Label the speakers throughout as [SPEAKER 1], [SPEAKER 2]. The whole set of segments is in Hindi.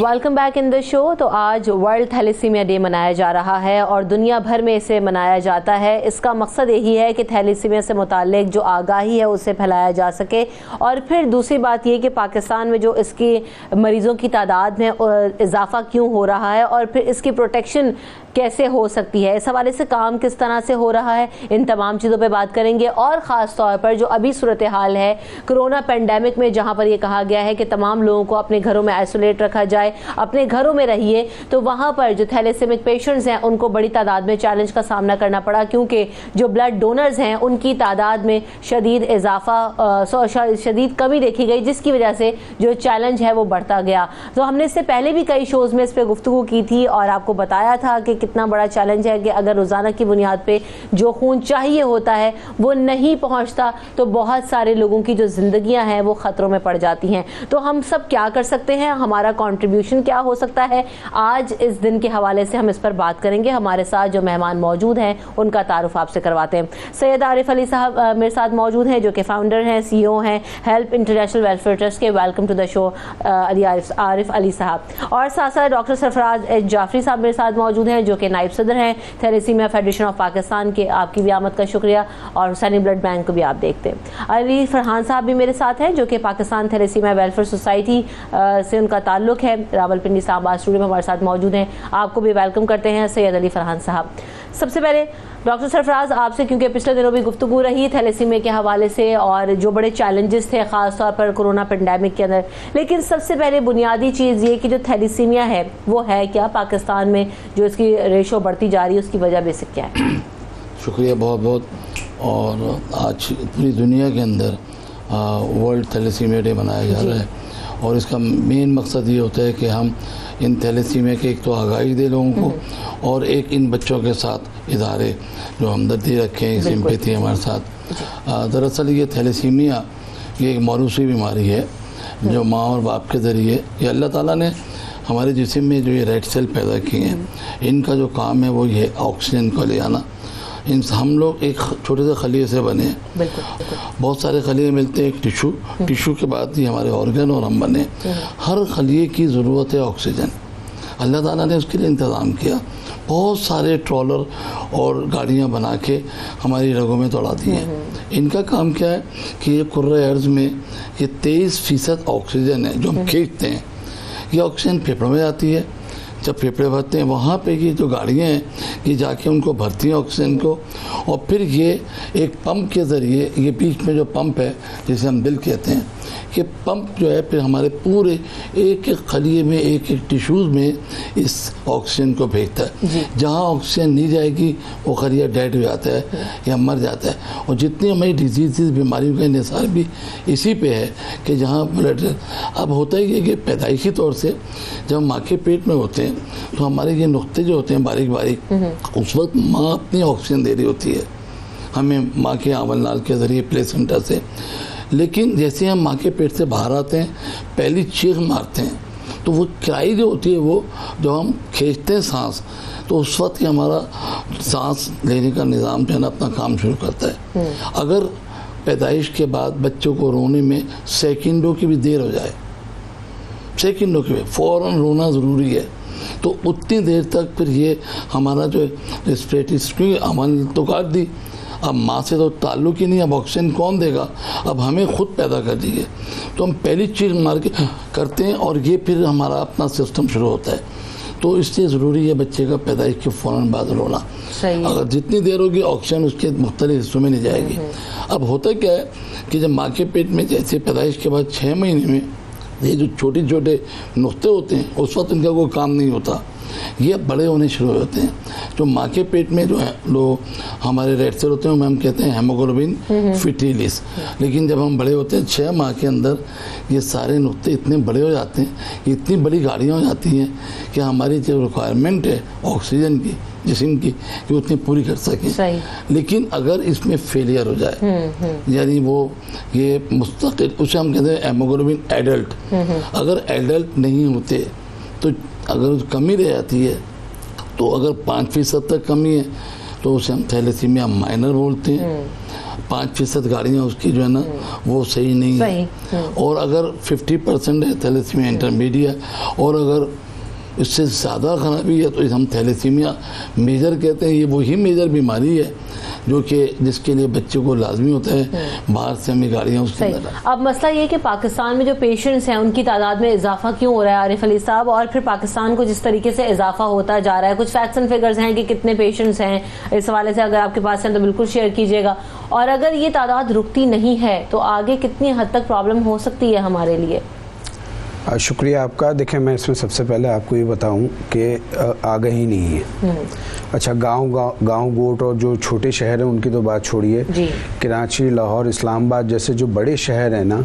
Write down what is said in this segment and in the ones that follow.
[SPEAKER 1] Welcome back in the show. तो आज वर्ल्ड थैलेसीमिया डे मनाया जा रहा है और दुनिया भर में इसे मनाया जाता है। इसका मकसद यही है कि थैलेसीमिया से मुताल्लिक जो आगाही है उसे फैलाया जा सके। और फिर दूसरी बात यह कि पाकिस्तान में जो इसकी मरीज़ों की तादाद में इजाफा क्यों हो रहा है और फिर इसकी प्रोटेक्शन कैसे हो सकती है, इस हवाले से काम किस तरह से हो रहा है, इन तमाम चीज़ों पे बात करेंगे। और ख़ास तौर पर जो अभी सूरत हाल है कोरोना पेंडेमिक में, जहाँ पर ये कहा गया है कि तमाम लोगों को अपने घरों में आइसोलेट रखा जाए, अपने घरों में रहिए, तो वहाँ पर जो थैलेसीमिक पेशेंट्स हैं उनको बड़ी तादाद में चैलेंज का सामना करना पड़ा, क्योंकि जो ब्लड डोनर्स हैं उनकी तादाद में शदीद इजाफा, शदीद कमी देखी गई, जिसकी वजह से जो चैलेंज है वो बढ़ता गया। तो हमने इससे पहले भी कई शोज़ में इस पर गुफ्तगू की थी और आपको बताया था कि कितना बड़ा चैलेंज है कि अगर रोज़ाना की बुनियाद पे जो खून चाहिए होता है वो नहीं पहुंचता तो बहुत सारे लोगों की जो ज़िंदगियां हैं वो ख़तरों में पड़ जाती हैं। तो हम सब क्या कर सकते हैं, हमारा कंट्रीब्यूशन क्या हो सकता है, आज इस दिन के हवाले से हम इस पर बात करेंगे। हमारे साथ जो मेहमान मौजूद हैं उनका तारुफ आपसे करवाते हैं। सैयद आरिफ अली साहब मेरे साथ मौजूद हैं, जो कि फाउंडर हैं, CEO हैं हेल्प इंटरनेशनल वेलफेयर ट्रस्ट के। Welcome to the show Arif Ali साहब। और साथ साथ डॉक्टर सरफराज जाफरी साहब मेरे साथ मौजूद हैं, जो कि नायब सदर हैं थैलेसीमिया फेडरेशन ऑफ पाकिस्तान के। आपकी भी आमद का शुक्रिया। और हुसैनी ब्लड बैंक को भी आप देखते हैं। अली फरहान साहब भी मेरे साथ हैं, जो कि पाकिस्तान थैलेसीमिया वेलफेयर सोसाइटी से उनका ताल्लुक है, रावलपिंडी इस्लामाबाद स्टूडियो में हमारे साथ मौजूद हैं। आपको भी वेलकम करते हैं सैयद अली फरहान साहब। सबसे पहले डॉक्टर सरफराज आपसे, क्योंकि पिछले दिनों भी गुफ्तगू रही थैलेसीमिया के हवाले से और जो बड़े चैलेंजेस थे ख़ास तौर पर कोरोना पेंडेमिक के अंदर, लेकिन सबसे पहले बुनियादी चीज़ ये कि जो थैलेसीमिया है वो है क्या पाकिस्तान में, जो इसकी रेशो बढ़ती जा रही है उसकी वजह बेसिक क्या है?
[SPEAKER 2] शुक्रिया बहुत बहुत। और आज पूरी दुनिया के अंदर वर्ल्ड थैलेसीमिया डे मनाया जा रहा है और इसका मेन मकसद ये होता है कि हम इन थैलेसीमिया के एक तो आगाही दे लोगों को और एक इन बच्चों के साथ इदारे जो हमदर्दी रखें, सिंपैथी हमारे साथ। दरअसल ये थैलेसीमिया ये एक मौरूसी बीमारी है जो माँ और बाप के ज़रिए, ये अल्लाह ताला ने हमारे जिस्म में जो ये रेड सेल पैदा किए हैं, इनका जो काम है वो ये ऑक्सीजन को ले आना। इन हम लोग एक छोटे से खलिए से बने हैं, बहुत सारे खलिए मिलते हैं, एक टिशू के बाद ही हमारे ऑर्गन और हम बने। हर खलिए की ज़रूरत है ऑक्सीजन, अल्लाह ताला ने उसके लिए इंतज़ाम किया। बहुत सारे ट्रॉलर और गाड़ियाँ बना के हमारी रगों में दौड़ा दी हैं। इनका काम क्या है कि ये कुर्रे अर्ज़ में ये 23% ऑक्सीजन है जो हम खींचते हैं, ये ऑक्सीजन फेफड़ों में जाती है। जब फेफड़े भरते हैं वहाँ पे ये जो गाड़ियाँ हैं ये जाके उनको भरती हैं ऑक्सीजन को, और फिर ये एक पंप के ज़रिए, ये बीच में जो पंप है जिसे हम दिल कहते हैं, ये पंप जो है फिर हमारे पूरे एक एक खलिए में, एक एक टिश्यूज़ में इस ऑक्सीजन को भेजता है। जहाँ ऑक्सीजन नहीं जाएगी वो खलिया डेड हो जाता है या मर जाता है। और जितनी हमारी डिजीज़ बीमारियों का निसार भी इसी पे है कि जहाँ ब्लड, अब होता ही है कि पैदाइशी तौर से जब माँ के पेट में होते हैं तो हमारे ये नुक्ते जो होते हैं बारीक बारीक, उस वक्त माँ अपनी ऑक्सीजन दे रही होती है हमें माँ के आंवल नाल के ज़रिए, प्लेसेंटा से। लेकिन जैसे हम माँ के पेट से बाहर आते हैं पहली चीख मारते हैं तो वो क्राई जो होती है, वो जब हम खींचते हैं सांस, तो उस वक्त ही हमारा सांस लेने का निज़ाम जो है ना अपना काम शुरू करता है। अगर पैदाइश के बाद बच्चों को रोने में सेकंडों की भी देर हो जाए, सेकंडों की भी फ़ौरन रोना ज़रूरी है, तो उतनी देर तक फिर ये हमारा जो रेस्पिरेटरी अमल तो काट दी, अब माँ से तो ताल्लुक ही नहीं, अब ऑक्सीजन कौन देगा, अब हमें खुद पैदा कर दीजिए। तो हम पहली चीज़ मार के करते हैं और ये फिर हमारा अपना सिस्टम शुरू होता है। तो इसलिए ज़रूरी है बच्चे का पैदाइश के फ़ौरन बाद रोना। अगर जितनी देर होगी ऑक्सीजन उसके मुख्तलिफ हिस्सों में नहीं जाएगी। अब होता क्या है कि जब माँ के पेट में जैसे पैदाइश के बाद 6 महीने में ये जो छोटे छोटे नुक्ते होते हैं उस वक्त इनका कोई काम नहीं होता, ये बड़े होने शुरू होते हैं। जो माँ के पेट में जो है लो हमारे रेड सेल होते हैं हम कहते हैं हेमोग्लोबिन फिटिलिस, लेकिन जब हम बड़े होते हैं 6 माह के अंदर ये सारे नुक्ते इतने बड़े हो जाते हैं, इतनी बड़ी गाड़ियाँ हो जाती हैं कि हमारी जो रिक्वायरमेंट है ऑक्सीजन की जिस्म की कि उतनी पूरी कर सकें। लेकिन अगर इसमें फेलियर हो जाए, यानी वो ये मुस्तकिल, उसे हम कहते हैं हेमोग्लोबिन एडल्ट, अगर एडल्ट नहीं होते तो अगर कमी रह जाती है, तो अगर 5% तक कमी है तो उसे हम थैलेसीमिया माइनर बोलते हैं। 5% गाड़ियाँ उसकी जो है ना वो सही नहीं है। और अगर 50% है थैलेसीमिया इंटरमीडिएट और अगर इससे ज़्यादा खराबी है तो हम थैलेसीमिया मेजर कहते हैं। ये वही मेजर बीमारी है जो कि जिसके लिए बच्चे को लाजमी होता है बाहर से हमें गाड़ियाँ उसके अंदर।
[SPEAKER 1] अब मसला ये कि पाकिस्तान में जो पेशेंट्स हैं उनकी तादाद में इजाफा क्यों हो रहा है आरिफ अली साहब, और फिर पाकिस्तान को जिस तरीके से इजाफा होता जा रहा है, कुछ फैक्ट्स एंड फिगर्स हैं कि कितने पेशेंट्स हैं, इस हवाले से अगर आपके पास हैं तो बिल्कुल शेयर कीजिएगा। और अगर ये तादाद रुकती नहीं है तो आगे कितनी हद तक प्रॉब्लम हो सकती है हमारे लिए?
[SPEAKER 3] शुक्रिया आपका। देखिए, मैं इसमें सबसे पहले आपको ये बताऊं कि आगाही नहीं है। अच्छा, गांव गोट और जो छोटे शहर हैं उनकी तो बात छोड़िए, कराची, लाहौर, इस्लामाबाद जैसे जो बड़े शहर हैं ना,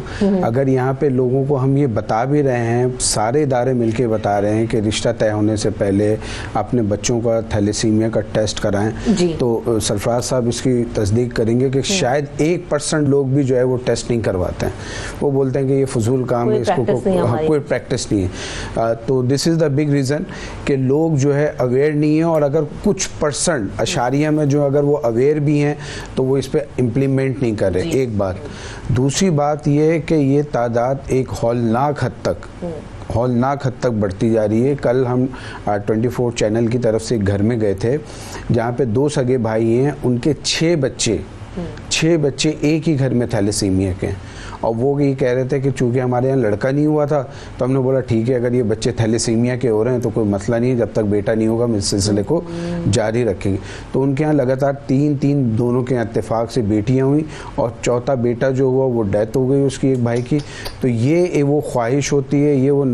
[SPEAKER 3] अगर यहाँ पे लोगों को हम ये बता भी रहे हैं, सारे इदारे मिलके बता रहे हैं कि रिश्ता तय होने से पहले अपने बच्चों का थैलेसीमिया का टेस्ट कराएं, तो सरफराज साहब इसकी तस्दीक करेंगे कि शायद 1% लोग भी जो है वो टेस्ट नहीं करवाते हैं। वो बोलते हैं कि ये फजूल काम है, इसको कोई प्रैक्टिस नहीं है। तो this is the big reason कि लोग जो है अवेयर नहीं है, और अगर कुछ परसेंट अशारिया में जो अगर वो अवेयर भी हैं तो वो इस पर इम्प्लीमेंट नहीं कर रहे। एक बात। दूसरी बात ये है कि ये तादाद एक हौलनाक हद तक बढ़ती जा रही है। कल हम 24 चैनल की तरफ से एक घर में गए थे जहाँ पे 2 सगे भाई हैं, उनके 6 बच्चे एक ही घर में थैलेसीमिया के हैं। और वो ये कह रहे थे कि चूँकि हमारे यहाँ लड़का नहीं हुआ था तो हमने बोला ठीक है, अगर ये बच्चे थैलेसीमिया के हो रहे हैं तो कोई मसला नहीं है, जब तक बेटा नहीं होगा हम इस सिलसिले को जारी रखेंगे। तो उनके यहाँ लगातार 3 दोनों के इत्तेफाक से बेटियाँ हुई, और चौथा बेटा जो हुआ वो डेथ हो गई उसकी एक भाई की। तो ये वो ख्वाहिश होती है, ये वो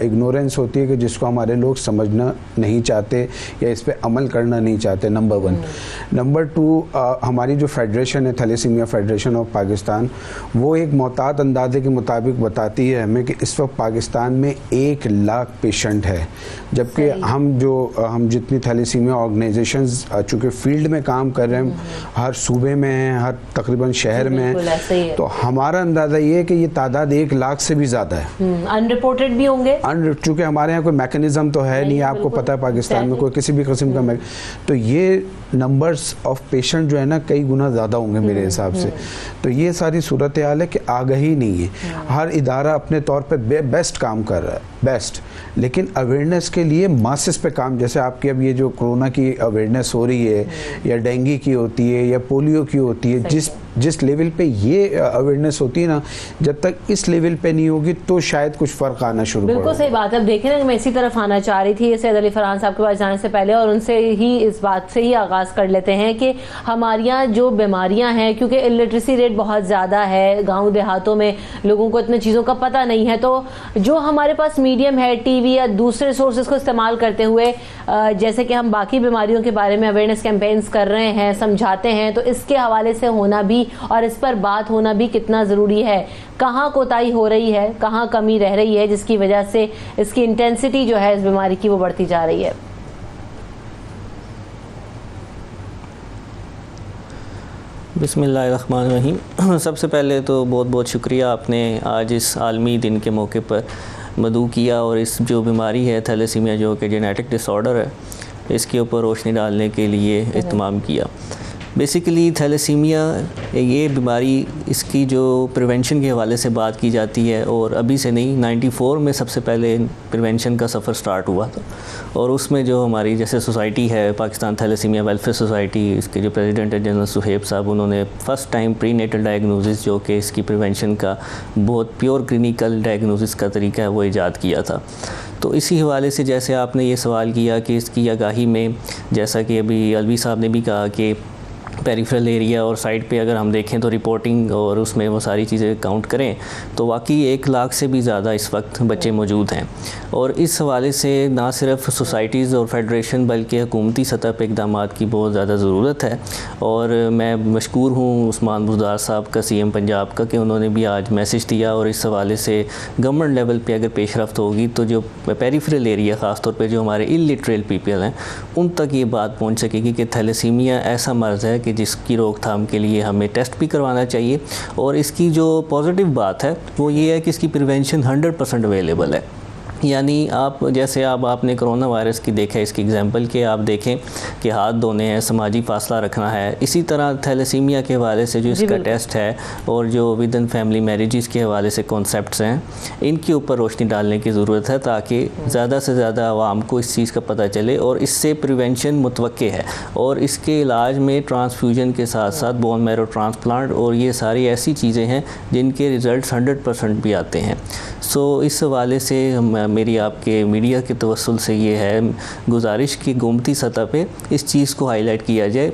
[SPEAKER 3] इग्नोरेंस होती है कि जिसको हमारे लोग समझना नहीं चाहते या इस पर अमल करना नहीं चाहते, नंबर 1। नंबर 2, हमारी जो फेडरेशन है, थैलेसीमिया फेडरेशन ऑफ पाकिस्तान, वो एक मोहतात अंदाजे के मुताबिक बताती है हमें कि इस वक्त पाकिस्तान में 1 लाख पेशेंट है, जबकि हम जितनी थैलेसीमिया ऑर्गेनाइजेशंस चूँकि फील्ड में काम कर रहे हैं, हर सूबे में हैं, हर तकरीबन शहर में हैं, तो हमारा अंदाज़ा ये है कि ये तादाद 1 लाख से भी ज़्यादा है।
[SPEAKER 1] अनरिपोर्टेड भी होंगे,
[SPEAKER 3] चूँकि हमारे यहाँ कोई मैकेनिज्म तो है नहीं, आपको पता है पाकिस्तान में कोई किसी भी किस्म का तो ये नंबर्स ऑफ पेशेंट जो है ना कई गुना ज़्यादा होंगे मेरे हिसाब से। तो ये सारी सूरत हाल है कि आगाही नहीं है। हर इदारा अपने तौर पे बेस्ट काम कर रहा है, बेस्ट, लेकिन अवेयरनेस के लिए मासेस पे काम, जैसे आपकी अब ये जो कोरोना की अवेयरनेस हो रही है या डेंगू की होती है या पोलियो की होती है, जिस लेवल पे ये अवेयरनेस होती है ना, जब तक इस लेवल पे नहीं होगी तो शायद कुछ फ़र्क आना शुरू होगा।
[SPEAKER 1] बिल्कुल सही बात है। अब देखें ना, मैं इसी तरफ आना चाह रही थी सैयद अली फरहान साहब के पास जाने से पहले, और उनसे ही इस बात से ही आगाज़ कर लेते हैं कि हमारे यहाँ जो बीमारियाँ हैं, क्योंकि इलिटरेसी रेट बहुत ज़्यादा है, गाँव देहातों में लोगों को इतने चीज़ों का पता नहीं है, तो जो हमारे पास मीडियम है, टीवी या दूसरे सोर्सेज को इस्तेमाल करते हुए जैसे कि हम बाकी बीमारियों के बारे में अवेयरनेस कैंपेन्स कर रहे हैं, समझाते हैं, तो इसके हवाले से होना भी और इस पर बात होना भी कितना ज़रूरी है। कहाँ कोताही हो रही है, कहाँ कमी रह रही है, जिसकी वजह से इसकी इंटेंसिटी जो है इस बीमारी की वो बढ़ती जा रही है।
[SPEAKER 4] बिस्मिल्लाहिर्रहमानिर्रहीम। सबसे पहले तो बहुत बहुत शुक्रिया, आपने आज इस आलमी दिन के मौके पर मदऊ किया और इस जो बीमारी है थैलेसीमिया, जो कि जेनेटिक डिसऑर्डर है, इसके ऊपर रोशनी डालने के लिए इत्माम किया। बेसिकली थैलेसीमिया ये बीमारी, इसकी जो प्रिवेंशन के हवाले से बात की जाती है, और अभी से नहीं, 94 में सबसे पहले प्रिवेंशन का सफ़र स्टार्ट हुआ था, और उसमें जो हमारी जैसे सोसाइटी है, पाकिस्तान थैलेसीमिया वेलफेयर सोसाइटी, इसके जो प्रेसिडेंट है जनरल सुहेब साहब, उन्होंने first time prenatal diagnosis, जो कि इसकी प्रिवेंशन का बहुत प्योर क्लिनिकल डायग्नोसिस का तरीका है, वो ईजाद किया था। तो इसी हवाले से जैसे आपने ये सवाल किया कि इसकी आगाही में, जैसा कि अभी अलवी साहब ने भी कहा कि पेरिफेरल एरिया और साइड पे अगर हम देखें तो रिपोर्टिंग और उसमें वो सारी चीज़ें काउंट करें तो वाकई 1 लाख से भी ज़्यादा इस वक्त बच्चे मौजूद हैं। और इस हवाले से ना सिर्फ सोसाइटीज़ और फेडरेशन बल्कि हुकूमती सतह पर इक़दामात की बहुत ज़्यादा ज़रूरत है। और मैं मशकूर हूँ उस्मान बुज़दार साहब का, CM पंजाब का, कि उन्होंने भी आज मैसेज दिया, और इस हवाले से गवर्नमेंट लेवल पे अगर पेशरफ्त होगी तो जो पेरिफेरल एरिया, ख़ास तौर पे जो हमारे इलिटरेट पीपल हैं, उन तक ये बात पहुँच सकेगी कि थैलेसीमिया ऐसा मर्ज़ है कि जिसकी रोकथाम के लिए हमें टेस्ट भी करवाना चाहिए। और इसकी जो पॉजिटिव बात है वो ये है कि इसकी प्रिवेंशन 100% अवेलेबल है। यानी आप जैसे आपने कोरोना वायरस की देखा इसकी एग्जांपल कि आप देखें कि हाथ धोने हैं, समाजी फासला रखना है, इसी तरह थैलेसीमिया के हवाले से जो इसका टेस्ट है और जो विद इन फैमिली मैरिजेस के हवाले से कॉन्सेप्ट्स हैं, इनके ऊपर रोशनी डालने की ज़रूरत है ताकि ज़्यादा से ज़्यादा आवाम को इस चीज़ का पता चले और इससे प्रिवेंशन मुतवक्के है। और इसके इलाज में ट्रांसफ्यूजन के साथ साथ बोन मैरो ट्रांसप्लांट और ये सारी ऐसी चीज़ें हैं जिनके रिज़ल्ट 100% भी आते हैं। सो इस हवाले से मेरी आपके मीडिया के तवस्सुल से ये है गुजारिश की गोमती सतह पे इस चीज़ को हाईलाइट किया जाए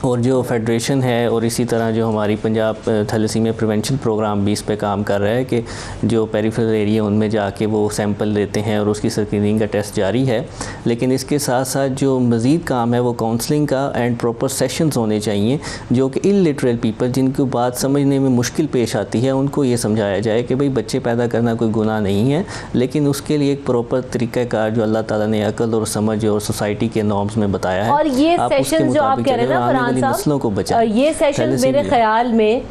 [SPEAKER 4] और जो फेडरेशन है और इसी तरह जो हमारी पंजाब थैलेसीमिया प्रिवेंशन प्रोग्राम भी इस पे काम कर रहा है कि जो पेरिफेरल एरिया उनमें जाके वो सैंपल लेते हैं और उसकी स्क्रीनिंग का टेस्ट जारी है। लेकिन इसके साथ साथ जो मज़ीद काम है वो काउंसलिंग का एंड प्रॉपर सेशंस होने चाहिए जो कि इलिटरेट पीपल जिनको बात समझने में मुश्किल पेश आती है उनको ये समझाया जाए कि भाई बच्चे पैदा करना कोई गुनाह नहीं है, लेकिन उसके लिए एक प्रॉपर तरीक़ाकार जो अल्लाह ताला ने अक्ल और समझ और सोसाइटी के नॉर्म्स में बताया है।
[SPEAKER 1] और ये सेशन जो आप कह रहे हैं ना
[SPEAKER 4] नस्लों को बचा,
[SPEAKER 1] ये सेशन मेरे ख्याल में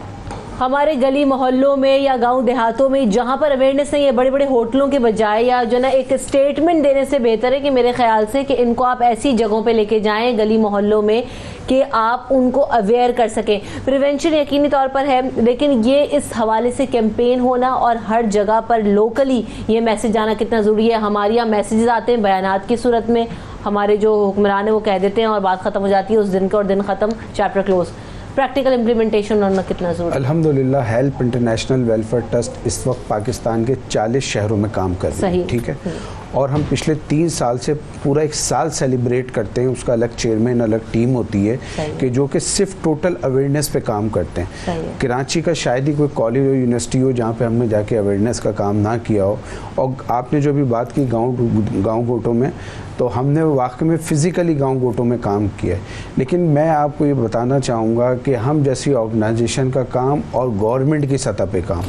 [SPEAKER 1] हमारे गली मोहल्लों में या गांव देहातों में जहां पर अवेयरनेस नहीं है, बड़े बड़े होटलों के बजाय या जो ना एक स्टेटमेंट देने से बेहतर है कि मेरे ख्याल से कि इनको आप ऐसी जगहों पे लेके जाएं गली मोहल्लों में कि आप उनको अवेयर कर सकें। प्रिवेंशन यकीनी तौर पर है, लेकिन ये इस हवाले से कैंपेन होना और हर जगह पर लोकली ये मैसेज आना कितना ज़रूरी है। हमारे यहाँ मैसेजेस आते हैं बयानात की सूरत में, हमारे जो हुक्मरान है वो कह देते हैं और बात ख़त्म हो जाती है उस दिन का और दिन ख़त्म, चैप्टर क्लोज। प्रैक्टिकल इम्प्लीमेंटेशन होना कितना ज़रूरी है?
[SPEAKER 3] अल्हम्दुलिल्लाह हेल्प इंटरनेशनल वेलफेयर ट्रस्ट इस वक्त पाकिस्तान के 40 शहरों में काम कर रही है, ठीक है। और हम पिछले 3 साल से पूरा 1 साल सेलिब्रेट करते हैं, उसका अलग चेयरमैन अलग टीम होती है कि जो कि सिर्फ टोटल अवेयरनेस पे काम करते हैं। कराची का शायद ही कोई कॉलेज और यूनिवर्सिटी हो जहाँ पे हमने जाके अवेयरनेस का काम ना किया हो। और आपने जो भी बात की गाँव गोटों में, तो हमने वाकई में फ़िज़िकली गाँव गोटों में काम किया है। लेकिन मैं आपको ये बताना चाहूँगा कि हम जैसी ऑर्गेनाइजेशन का काम और गवर्नमेंट की सतह पे काम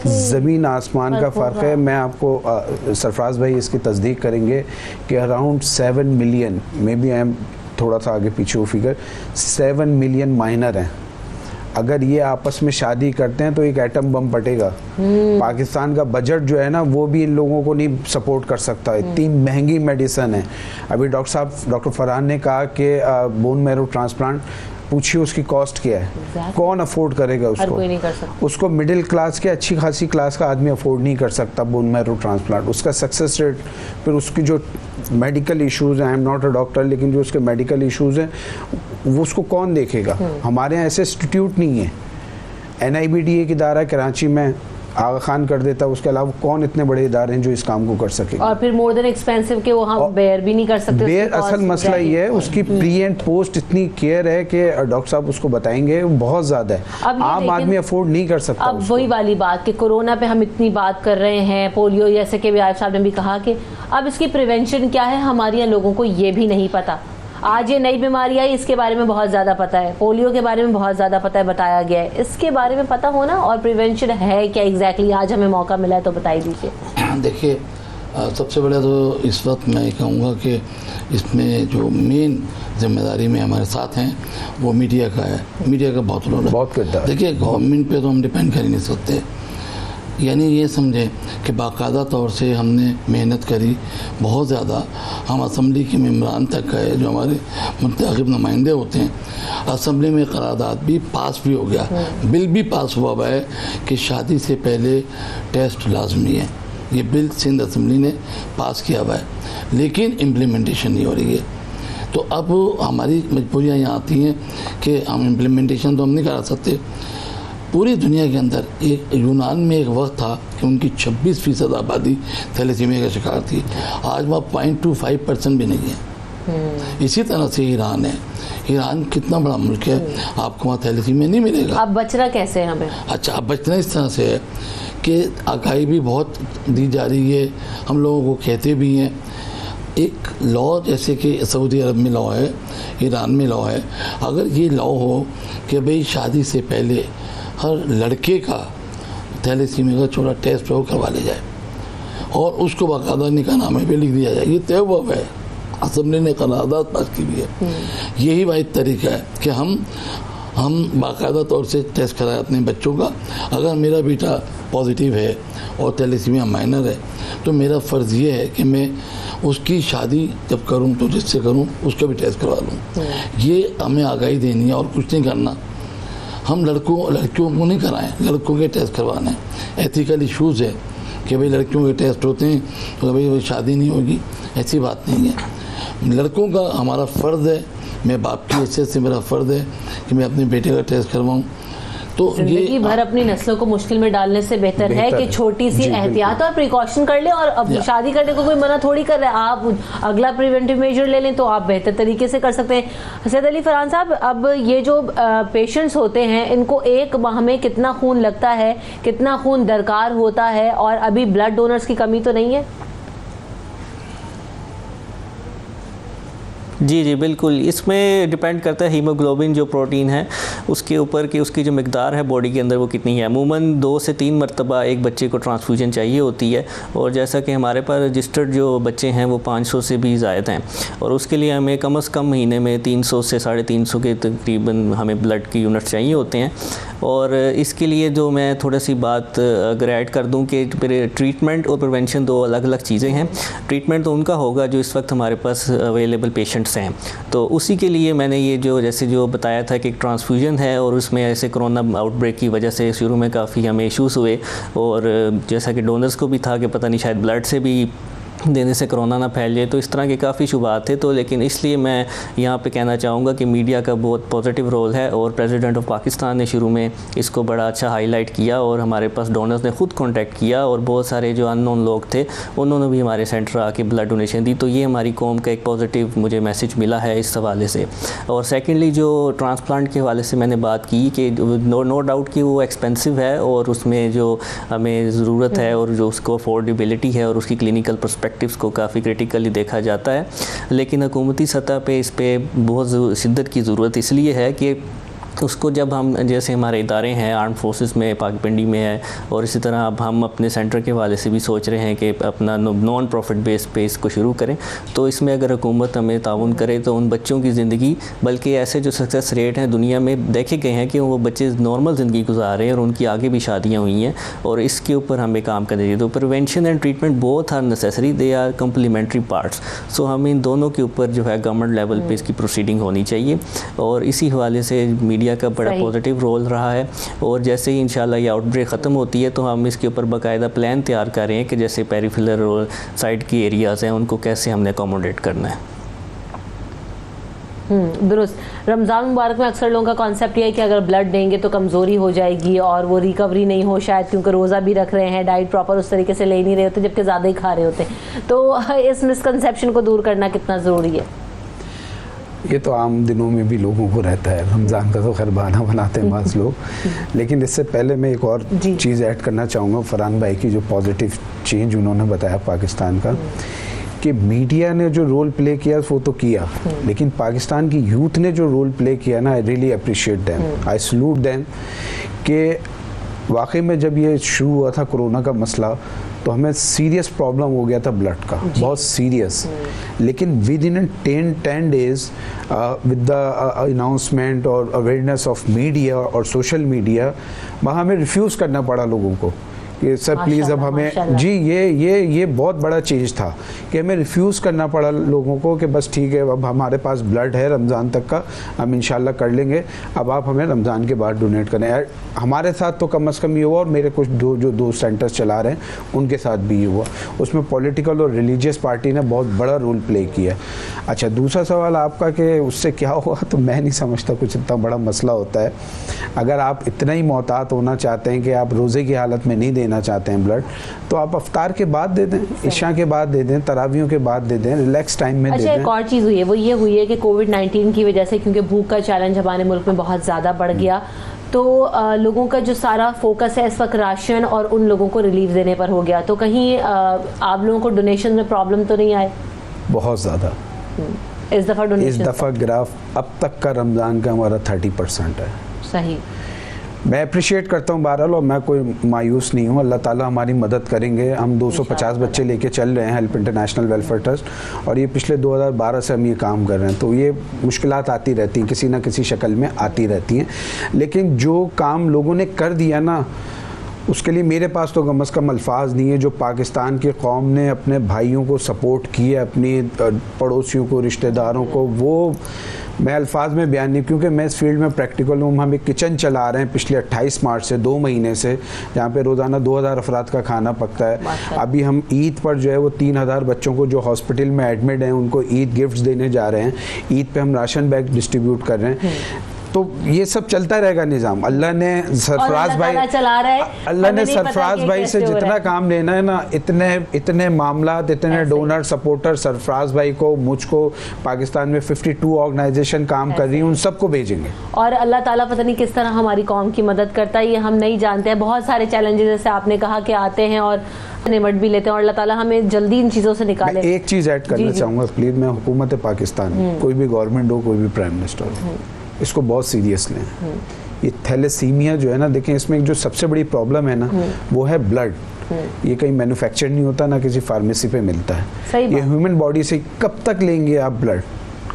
[SPEAKER 3] ज़मीन आसमान का फ़र्क है। मैं आपको सरफराज भाई इसकी तस्दीक करेंगे कि around 7 million, may be I am थोड़ा सा आगे पीछे वो फिगर, 7 मिलियन माइनर हैं। अगर ये आपस में शादी करते हैं तो एक एटम बम फटेगा। पाकिस्तान का बजट जो है ना वो भी इन लोगों को नहीं सपोर्ट कर सकता, इतनी महंगी मेडिसिन है। अभी डॉक्टर फरहान ने कहा कि बोन मैरो ट्रांसप्लांट, पूछिए उसकी कॉस्ट क्या है, कौन अफोर्ड करेगा उसको?
[SPEAKER 1] कोई नहीं कर सकता।
[SPEAKER 3] उसको मिडिल क्लास के अच्छी खासी क्लास का आदमी अफोर्ड नहीं कर सकता बोन मैरो ट्रांसप्लांट। उसका सक्सेस रेट, फिर उसकी जो मेडिकल इश्यूज़ हैं, I am not a doctor, लेकिन जो उसके मेडिकल इश्यूज़ हैं वो उसको कौन देखेगा? हमारे यहाँ ऐसे इंस्टीट्यूट नहीं है। NIBD एक इदारा कराची में आगा खान कर देता है, उसके अलावा कौन इतने बड़े इदारे हैं जो इस काम को कर सके? और
[SPEAKER 1] फिर मोर देन एक्सपेंसिव के वो हम बेयर भी नहीं कर सकते।
[SPEAKER 3] बेयर असल मसला ये है, उसकी प्री एंड पोस्ट इतनी केयर है कि डॉक्टर साहब उसको बताएंगे बहुत ज़्यादा है, आम आदमी अफोर्ड नहीं कर सकता।
[SPEAKER 1] अब वही वाली बात कि कोरोना पे हम इतनी बात कर रहे हैं, पोलियो जैसे कि आरिफ साहब ने भी कहा कि अब इसकी प्रिवेंशन क्या है हमारे यहाँ लोगों को ये भी नहीं पता। आज ये नई बीमारी आई, इसके बारे में बहुत ज़्यादा पता है, पोलियो के बारे में बहुत ज़्यादा पता है, बताया गया है, इसके बारे में पता होना और प्रिवेंशन है क्या एग्जैक्टली, आज हमें मौका मिला है तो बताई दीजिए।
[SPEAKER 2] देखिए, सबसे बड़ा तो इस वक्त मैं कहूँगा कि इसमें जो मेन जिम्मेदारी में हमारे साथ हैं वो मीडिया का है। मीडिया का बहुत रोल है, बहुत किरदार। देखिए, गवर्नमेंट पे तो हम डिपेंड कर ही नहीं सकते, यानी ये समझें कि बाकायदा तौर से हमने मेहनत करी बहुत ज़्यादा। हम असम्बली के मेम्बरान तक गए जो हमारे मुंतखब नुमाइंदे होते हैं, असम्बली में करारदाद भी पास भी हो गया, बिल भी पास हुआ है कि शादी से पहले टेस्ट लाजमी है। ये बिल सिंध असम्बली ने पास किया हुआ है, लेकिन इम्प्लीमेंटेशन नहीं हो रही है। तो अब हमारी मजबूरियाँ यहाँ आती हैं कि हम इम्प्लीमेंटेशन तो हम नहीं करा सकते। पूरी दुनिया के अंदर एक यूनान में एक वक्त था कि उनकी 26% आबादी थैलेसीमिया का शिकार थी, आज वह 0.25% भी नहीं है। इसी तरह से ईरान है। ईरान कितना बड़ा मुल्क है, आपको वहाँ थैलेसीमिया नहीं मिलेगा।
[SPEAKER 1] अब बचना कैसे हमें?
[SPEAKER 2] अच्छा, अब बचना इस तरह से है कि आगाही भी बहुत दी जा रही है, हम लोगों को कहते भी हैं। एक लॉ जैसे कि सऊदी अरब में लॉ है, ईरान में लॉ है, अगर ये लॉ हो कि भाई शादी से पहले हर लड़के का थैलेसीमिया का छोटा टेस्ट वो करवा ले जाए और उसको बाकायदा निकाहनामे पे लिख दिया जाए, ये तय हुआ है, असम्बली ने करारदाद पास की भी है। यही वाहिद तरीका है कि हम हम बाकायदा तौर से टेस्ट कराए अपने बच्चों का। अगर मेरा बेटा पॉजिटिव है और थैलेसीमिया माइनर है तो मेरा फ़र्ज़ ये है कि मैं उसकी शादी जब करूं तो जिससे करूं उसका भी टेस्ट करवा लूं। ये हमें आगाही देनी है और कुछ नहीं करना। हम लड़कियों को नहीं कराएं, लड़कों के टेस्ट करवाना है। एथिकल इश्यूज़ है कि भाई लड़कियों के टेस्ट होते हैं तो भाई शादी नहीं होगी, ऐसी बात नहीं है। लड़कों का हमारा फ़र्ज़ है, मैं बाप की हैसियत से मेरा फ़र्ज़ है कि मैं अपने बेटे का टेस्ट करवाऊँ। तो
[SPEAKER 1] जिंदगी भर अपनी नस्लों को मुश्किल में डालने से बेहतर है कि छोटी सी एहतियात और प्रिकॉशन कर ले। और अब शादी करने को कोई मना थोड़ी कर रहा है, आप अगला प्रिवेंटिव मेजर ले लें तो आप बेहतर तरीके से कर सकते हैं। सैयद अली फरहान साहब, अब ये जो पेशेंट्स होते हैं इनको एक माह में कितना खून लगता है, कितना खून दरकार होता है, और अभी ब्लड डोनर्स की कमी तो नहीं है?
[SPEAKER 4] जी जी बिल्कुल, इसमें डिपेंड करता है हीमोग्लोबिन जो प्रोटीन है उसके ऊपर कि उसकी जो मिकदार है बॉडी के अंदर वो कितनी है। अमूमन 2 से 3 मरतबा एक बच्चे को ट्रांसफ्यूजन चाहिए होती है, और जैसा कि हमारे पास रजिस्टर्ड जो बच्चे हैं वो 500 से भी ज़ायद हैं, और उसके लिए हमें कम से कम महीने में 300 से 350 के तकरीबन हमें ब्लड की यूनिट चाहिए होते हैं। और इसके लिए जो मैं थोड़ा सी बात अगर ऐड कर दूं कि ट्रीटमेंट और प्रिवेंशन 2 अलग अलग चीज़ें हैं। ट्रीटमेंट तो उनका होगा जो इस वक्त हमारे पास अवेलेबल पेशेंट्स हैं, तो उसी के लिए मैंने ये जो बताया था कि एक ट्रांसफ्यूजन है, और उसमें ऐसे कोरोना आउटब्रेक की वजह से शुरू में काफ़ी हमें इश्यूज़ हुए, और जैसा कि डोनर्स को भी था कि पता नहीं शायद ब्लड से भी देने से कोरोना ना फैल जाए, तो इस तरह के काफ़ी शुबात थे। तो लेकिन इसलिए मैं यहाँ पे कहना चाहूँगा कि मीडिया का बहुत पॉजिटिव रोल है, और प्रेसिडेंट ऑफ पाकिस्तान ने शुरू में इसको बड़ा अच्छा हाईलाइट किया, और हमारे पास डोनर्स ने ख़ुद कांटेक्ट किया, और बहुत सारे जो अननोन लोग थे उन्होंने भी हमारे सेंटर आके ब्लड डोनेशन दी। तो ये हमारी कौम का एक पॉजिटिव मुझे मैसेज मिला है इस हवाले से। और सेकेंडली जो ट्रांसप्लांट के हवाले से मैंने बात की कि नो डाउट कि वो एक्सपेंसिव है, और उसमें जो हमें ज़रूरत है और जो उसको अफोर्डेबिलिटी है और उसकी क्लिनिकल पर्सपेक्टिव्स को काफ़ी क्रिटिकली देखा जाता है, लेकिन हुकूमती सतह पे इस पे बहुत शिद्दत की ज़रूरत इसलिए है कि उसको जब हम जैसे हमारे इदारे हैं आर्म फोर्सेस में पाकपिंडी में है, और इसी तरह अब हम अपने सेंटर के हवाले से भी सोच रहे हैं कि अपना नॉन प्रॉफिट बेस पे इसको शुरू करें। तो इसमें अगर हुकूमत हमें ताउन करे तो उन बच्चों की ज़िंदगी, बल्कि ऐसे जो सक्सेस रेट हैं दुनिया में देखे गए हैं कि वो बच्चे नॉर्मल ज़िंदगी गुजार रहे हैं और उनकी आगे भी शादियाँ हुई हैं, और इसके ऊपर हमें काम करना चाहिए। तो prevention and treatment both are necessary, they are complementary parts. So हम इन दोनों के ऊपर जो है गवर्नमेंट लेवल पर इसकी प्रोसीडिंग होनी चाहिए, और इसी हवाले से मीडिया का बड़ा पॉजिटिव रोल रहा है। और जैसे ही इंशाल्लाह ये आउटब्रेक ख़त्म होती है तो हम इसके ऊपर बाकायदा प्लान तैयार कर रहे हैं कि जैसे पेरिफेरल और साइड की एरियाज़ हैं उनको कैसे हमने अकोमोडेट करना है।
[SPEAKER 1] दुरुस्त। रमज़ान मुबारक में अक्सर लोगों का कॉन्सेप्ट ये है कि अगर ब्लड देंगे तो कमज़ोरी हो जाएगी और वो रिकवरी नहीं हो शायद, क्योंकि रोज़ा भी रख रहे हैं, डाइट प्रॉपर उस तरीके से ले नहीं रहे होते, जबकि ज़्यादा ही खा रहे होते हैं। तो इस मिसकंसेप्शन को दूर करना कितना ज़रूरी है?
[SPEAKER 3] ये तो आम दिनों में भी लोगों को रहता है, रमज़ान का तो खैर बहाना बनाते हैं बाज़ लोग। लेकिन इससे पहले मैं एक और चीज़ ऐड करना चाहूँगा, फरहान भाई की जो पॉजिटिव चेंज उन्होंने बताया पाकिस्तान का, कि मीडिया ने जो रोल प्ले किया वो तो किया, लेकिन पाकिस्तान की यूथ ने जो रोल प्ले किया ना, I really appreciate them, I salute them. कि वाकई में जब ये शुरू हुआ था कोरोना का मसला तो हमें सीरियस प्रॉब्लम हो गया था ब्लड का, बहुत सीरियस। लेकिन with in 10 days with the announcement और अवेयरनेस ऑफ मीडिया और सोशल मीडिया, वहाँ हमें रिफ्यूज़ करना पड़ा लोगों को कि सर प्लीज़ अब हमें जी ये बहुत बड़ा चेंज था कि हमें रिफ्यूज़ करना पड़ा लोगों को कि बस ठीक है अब हमारे पास ब्लड है रमज़ान तक का, हम इंशाल्लाह कर लेंगे, अब आप हमें रमज़ान के बाद डोनेट करें। हमारे साथ तो कम से कम ये हुआ, और मेरे कुछ दो सेंटर्स चला रहे हैं उनके साथ भी ये हुआ। उसमें पॉलिटिकल और रिलीजियस पार्टी ने बहुत बड़ा रोल प्ले किया। अच्छा, दूसरा सवाल आपका कि उससे क्या हुआ, तो मैं नहीं समझता कुछ इतना बड़ा मसला होता है। अगर आप इतना ही मोहतात होना चाहते हैं कि आप रोज़े की हालत में नहीं देना चाहते हैं ब्लड, तो आप अफ्तार के बाद दे दें, इशा के बाद दे दें, तरावियों के बाद दे दें, रिलैक्स टाइम में दे दें।
[SPEAKER 1] अच्छा, एक और चीज़ हुई है, वो ये हुई है कि कोविड-19 की वजह से, क्योंकि भूख का चैलेंज हमारे मुल्क में बहुत ज़्यादा बढ़ गया, तो लोगों का जो सारा फोकस है इस वक्त राशन और उन लोगों को रिलीफ देने पर हो गया। तो कहीं आप लोगों को डोनेशन में प्रॉब्लम तो नहीं आए?
[SPEAKER 3] बहुत ज़्यादा।
[SPEAKER 1] इस दफ़ा
[SPEAKER 3] ग्राफ अब तक का रमज़ान का हमारा 30% है।
[SPEAKER 1] सही।
[SPEAKER 3] मैं अप्रिशिएट करता हूँ बहरहाल, और मैं कोई मायूस नहीं हूँ। अल्लाह ताला हमारी मदद करेंगे। हम 250 बच्चे लेके चल रहे हैं हेल्प इंटरनेशनल वेलफेयर ट्रस्ट, और ये पिछले 2012 से हम ये काम कर रहे हैं। तो ये मुश्किलात आती रहती हैं, किसी ना किसी शक्ल में आती रहती हैं, लेकिन जो काम लोगों ने कर दिया ना, उसके लिए मेरे पास तो कम अज़ कम अल्फाज नहीं है। जो पाकिस्तान की कौम ने अपने भाइयों को सपोर्ट किया, अपनी पड़ोसियों को, रिश्तेदारों को, वो मैं अल्फाज में बयान नहीं, क्योंकि मैं इस फील्ड में प्रैक्टिकल हूँ। हम एक किचन चला रहे हैं पिछले 28 मार्च से, 2 महीने से, जहाँ पे रोज़ाना 2000 अफराद का खाना पकता है। अभी हम ईद पर जो है वो 3000 बच्चों को जो हॉस्पिटल में एडमिट हैं उनको ईद गिफ्ट्स देने जा रहे हैं। ईद पे हम राशन बैग डिस्ट्रीब्यूट कर रहे हैं। तो ये सब चलता रहेगा निज़ाम। अल्लाह ने सरफराज भाई
[SPEAKER 1] चला रहा है,
[SPEAKER 3] अल्लाह ने सरफराज भाई से जितना काम लेना है ना, इतने मामलात, इतने डोनर सपोर्टर सरफराज भाई को, मुझको, पाकिस्तान में 52 ऑर्गेनाइजेशन काम कर रही हैं, उन सबको भेजेंगे।
[SPEAKER 1] और अल्लाह ताला पता नहीं किस तरह हमारी कौम की मदद करता है, ये हम नहीं जानते हैं। बहुत सारे चैलेंजेस जैसे आपने कहा कि आते हैं और निमट भी लेते हैं, और अल्लाह ताला हमें जल्दी इन चीज़ों से निकाले।
[SPEAKER 3] एक चीज़ ऐड करना चाहूँगा प्लीज, मैं हुकूमत पाकिस्तान, कोई भी गवर्नमेंट हो, कोई भी प्राइम मिनिस्टर हो, इसको बहुत सीरियस लें। ये थैलेसीमिया जो है ना, देखें इसमें जो सबसे बड़ी प्रॉब्लम है ना, वो है ब्लड। ये कहीं मैन्युफैक्चर नहीं होता, ना किसी फार्मेसी पे मिलता है। ये ह्यूमन बॉडी से कब तक लेंगे आप ब्लड,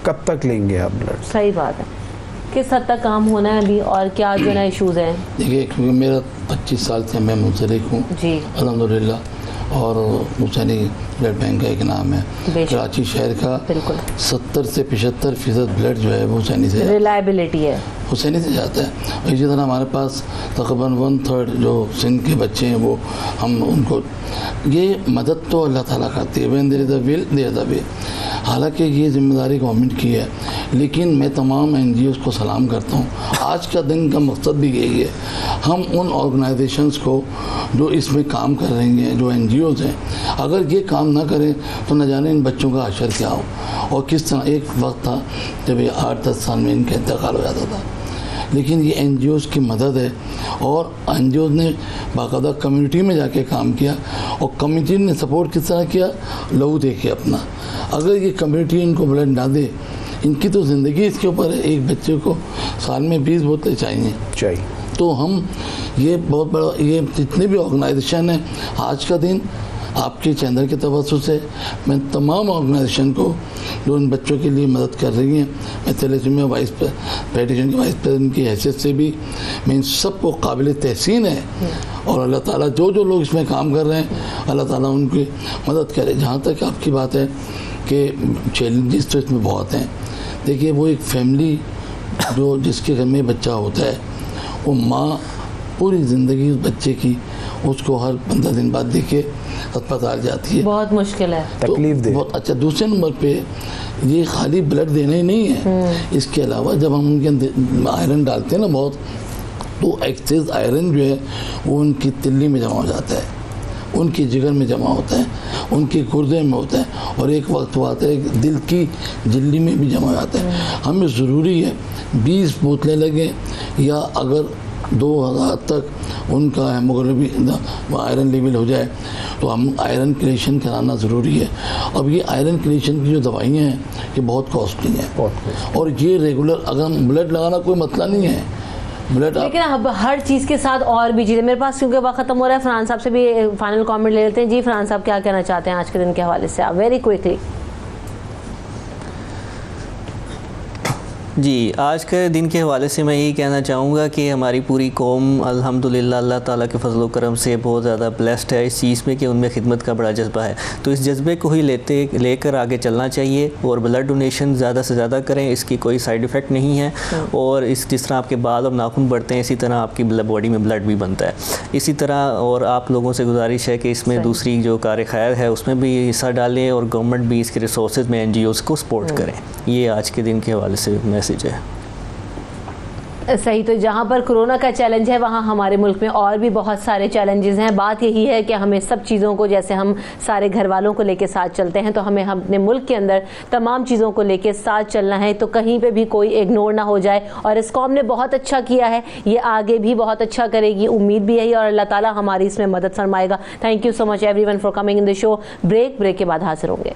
[SPEAKER 3] कब तक लेंगे आप ब्लड? सही बात है।
[SPEAKER 1] किस हद तक काम होना है अभी, और क्या जो ना इशूज़ हैं?
[SPEAKER 2] देखिए, क्योंकि मेरा 25 साल से मैं मुंसलिक हूँ अल्हम्दुलिल्लाह, और हुसैनी ब्लड बैंक का एक नाम है कराची शहर का। 70 से 75% ब्लड जो है वो हुसैनी से,
[SPEAKER 1] रिलायबिलिटी है,
[SPEAKER 2] हुसैनी से जाता है। इसी तरह हमारे पास तकरीबन 1/3 जो सिंध के बच्चे हैं, वो हम उनको, ये मदद तो अल्लाह ताला करती है, when there is a will there is a way. हालांकि ये जिम्मेदारी गवर्नमेंट की है, लेकिन मैं तमाम NGOs को सलाम करता हूँ। आज का दिन का मकसद भी यही है, हम उन ऑर्गेनाइजेशंस को जो इसमें काम कर रही हैं, जो NGOs हैं, अगर ये काम ना करें तो न जाने इन बच्चों का अशर क्या हो। और किस तरह एक वक्त था जब ये 8-10 साल में इनका इंतकाल हो जाता था, लेकिन ये NGOs की मदद है, और NGOs ने बाकायदा कम्युनिटी में जाके काम किया, और कम्युनिटी ने सपोर्ट किस तरह किया, लहू दे के अपना। अगर ये कम्युनिटी इनको ब्लड ना दे, इनकी तो ज़िंदगी इसके ऊपर है। एक बच्चे को साल में 20 बोतलें चाहिए। तो हम ये बहुत बड़ा, ये जितने भी ऑर्गेनाइजेशन हैं, आज का दिन आपके चैनल के तवज्जुह से मैं तमाम ऑर्गेनाइजेशन को जो इन बच्चों के लिए मदद कर रही हैं, मैं थैलेसीमिया वाइस फेडरेशन के वाइस प्रेसिडेंट की हैसियत से भी मैं इन सबको काबिल तहसीन है। और अल्लाह ताला जो जो लोग इसमें काम कर रहे हैं, अल्लाह ताला उनकी मदद करे। जहाँ तक आपकी बात है कि चैलेंजेस तो इसमें बहुत हैं। देखिए, वो एक फैमिली जो जिसके घर में बच्चा होता है, वो माँ पूरी ज़िंदगी उस बच्चे की, उसको हर 15 दिन बाद देखे अस्पताल जाती है, बहुत मुश्किल है, तकलीफ दे बहुत। अच्छा, दूसरे नंबर पे ये खाली ब्लड देना ही नहीं है, इसके अलावा जब हम उनके अंदर आयरन डालते हैं ना बहुत, तो एक्सेस आयरन जो है वो उनकी तिल्ली में जमा हो जाता है, उनकी जिगर में जमा होता है, उनके गुर्दे में होता है, और एक वक्त वो आता है दिल की झिल्ली में भी जमा हो जाता है। हमें ज़रूरी है 20 बोतलें लगें, या अगर 2000 तक उनका हेमोग्लोबिन आयरन लेवल हो जाए, तो हम आयरन क्लेशन कराना ज़रूरी है। अब ये आयरन क्लेशन की जो दवाइयाँ हैं, ये बहुत कॉस्टली हैं, और ये रेगुलर, अगर ब्लड लगाना कोई मसला नहीं है, ब्लड।
[SPEAKER 1] लेकिन अब हर चीज़ के साथ और भी चीज़ें, मेरे पास क्योंकि वक्त ख़त्म हो रहा है, फरहान साहब से भी फाइनल कमेंट ले लेते हैं। जी फरहान साहब, क्या कहना चाहते हैं आज के दिन के हवाले से आप, वेरी क्विकली?
[SPEAKER 4] जी, आज के दिन के हवाले से मैं यही कहना चाहूँगा कि हमारी पूरी कौम अल्हम्दुलिल्लाह अल्लाह ताला के फजल करम से बहुत ज़्यादा ब्लेस्ड है इस चीज़ में कि उनमें खिदमत का बड़ा जज्बा है। तो इस जज्बे को ही लेकर आगे चलना चाहिए, और ब्लड डोनेशन ज़्यादा से ज़्यादा करें। इसकी कोई साइड इफ़ेक्ट नहीं है, और इस जिस तरह आपके बाल और नाखून बढ़ते हैं, इसी तरह आपकी बॉडी में ब्लड भी बनता है इसी तरह। और आप लोगों से गुजारिश है कि इसमें दूसरी जो कार खैर है उसमें भी हिस्सा डालें, और गवर्नमेंट भी इसके रिसोर्स में NGOs को सपोर्ट करें। ये आज के दिन के हवाले से मैसेज है।
[SPEAKER 1] सही, तो जहाँ पर कोरोना का चैलेंज है, वहाँ हमारे मुल्क में और भी बहुत सारे चैलेंजेस हैं। बात यही है कि हमें सब चीज़ों को, जैसे हम सारे घर वालों को लेके साथ चलते हैं, तो हमें अपने मुल्क के अंदर तमाम चीज़ों को लेके साथ चलना है, तो कहीं पे भी कोई इग्नोर ना हो जाए। और इस कौम ने बहुत अच्छा किया है, ये आगे भी बहुत अच्छा करेगी, उम्मीद भी यही, और अल्लाह ताला हमारी इसमें मदद फरमाएगा। Thank you so much everyone for coming in the show. Break के बाद हाजिर होंगे।